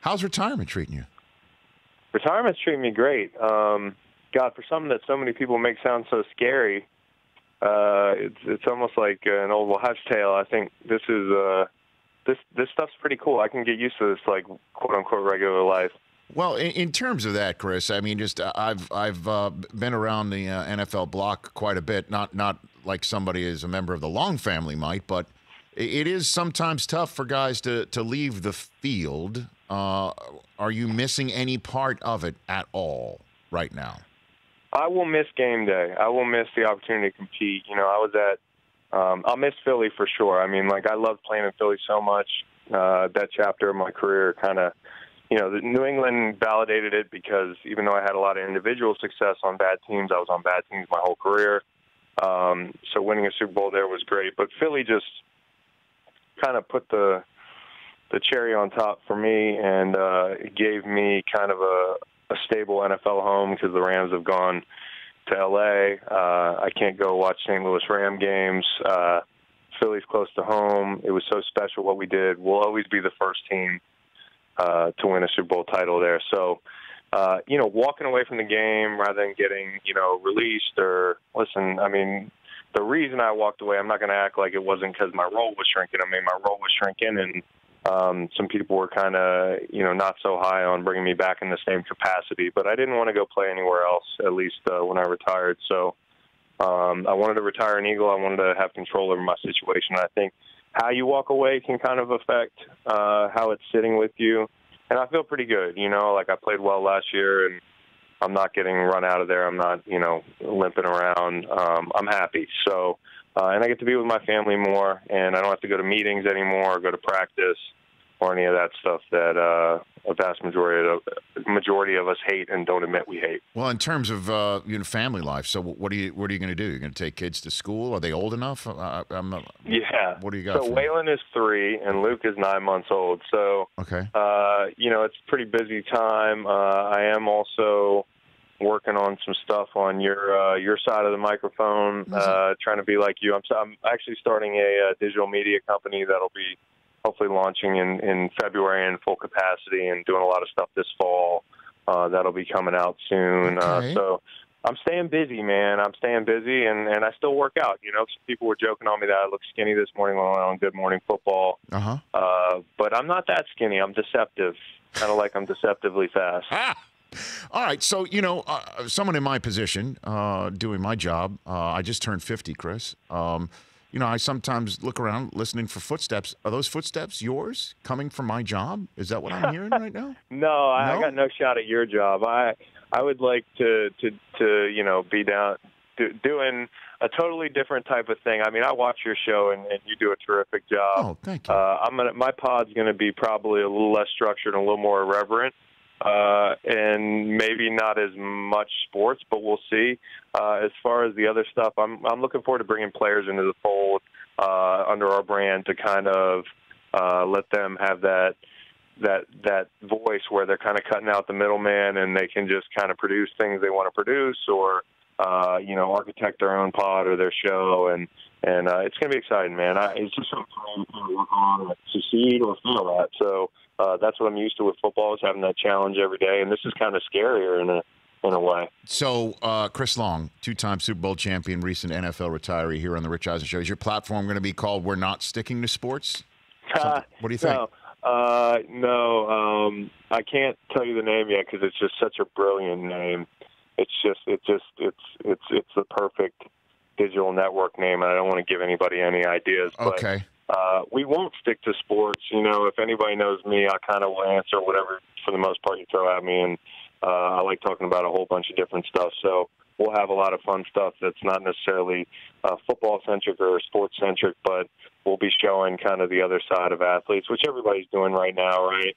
How's retirement treating you? Retirement's treating me great. God, for something that so many people make sound so scary, it's almost like an old wives' tale. I think this is this stuff's pretty cool. I can get used to this, like, quote unquote regular life. Well, in terms of that, Chris, I mean, just I've been around the NFL block quite a bit. Not like somebody is a member of the Long family might, but it is sometimes tough for guys to leave the field. Are you missing any part of it at all right now? I will miss game day. I will miss the opportunity to compete. You know, I'll miss Philly for sure. I mean, like, I loved playing in Philly so much. That chapter of my career kind of, you know, the New England validated it because even though I had a lot of individual success on bad teams, I was on bad teams my whole career. So winning a Super Bowl there was great. But Philly just kind of put the cherry on top for me, and it gave me kind of a stable NFL home because the Rams have gone to L.A. I can't go watch St. Louis Ram games. Philly's close to home. It was so special what we did. We'll always be the first team to win a Super Bowl title there. So, you know, walking away from the game rather than getting, you know, released or listen, I mean, the reason I walked away, I'm not going to act like it wasn't because my role was shrinking. I mean, my role was shrinking, and some people were kind of, you know, not so high on bringing me back in the same capacity. But I didn't want to go play anywhere else, at least when I retired. So I wanted to retire an Eagle. I wanted to have control over my situation. I think how you walk away can kind of affect how it's sitting with you. And I feel pretty good, you know, like I played well last year, and I'm not getting run out of there. I'm not, you know, limping around. I'm happy. So, and I get to be with my family more, and I don't have to go to meetings anymore or go to practice or any of that stuff that a vast majority of us hate and don't admit we hate. Well, in terms of you know, family life, so what are you going to do? You're going to take kids to school? Are they old enough? Yeah. What do you got? So Waylon is 3 and Luke is 9 months old. So okay. You know, it's a pretty busy time. I am also working on some stuff on your side of the microphone, trying to be like you. I'm actually starting a digital media company that'll be hopefully launching in February in full capacity and doing a lot of stuff this fall. That'll be coming out soon. Okay. So I'm staying busy, man. I'm staying busy, and I still work out. You know, some people were joking on me that I look skinny this morning when I went on Good Morning Football. But I'm not that skinny. I'm deceptive, kind of like I'm deceptively fast. All right, so, you know, someone in my position, doing my job, I just turned 50, Chris. You know, I sometimes look around listening for footsteps. Are those footsteps yours coming from my job? Is that what I'm hearing right now? No, I got no shot at your job. I would like to you know, be doing a totally different type of thing. I mean, I watch your show, and you do a terrific job. Oh, thank you. My pod's going to be probably a little less structured and a little more irreverent. And maybe not as much sports, but we'll see. As far as the other stuff, I'm looking forward to bringing players into the fold under our brand to kind of let them have that voice where they're kind of cutting out the middleman and they can just kind of produce things they want to produce, or you know, architect their own pod or their show, and it's going to be exciting, man. It's just something to work on and succeed or fail at. So that's what I'm used to with football, is having that challenge every day, and this is kind of scarier in a way. So, Chris Long, 2-time Super Bowl champion, recent NFL retiree here on the Rich Eisen Show. Is your platform going to be called "We're Not Sticking to Sports"? What do you think? No, I can't tell you the name yet because it's just such a brilliant name. It's the perfect digital network name, and I don't want to give anybody any ideas. Okay. But we won't stick to sports. You know, if anybody knows me, I kind of will answer whatever, for the most part, you throw at me, and I like talking about a whole bunch of different stuff. So we'll have a lot of fun stuff that's not necessarily football-centric or sports-centric, but we'll be showing kind of the other side of athletes, which everybody's doing right now, right?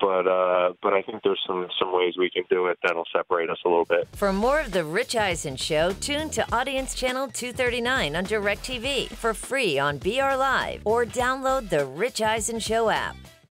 But I think there's some ways we can do it that'll separate us a little bit. For more of The Rich Eisen Show, tune to Audience Channel 239 on DirecTV for free on BR Live, or download the Rich Eisen Show app.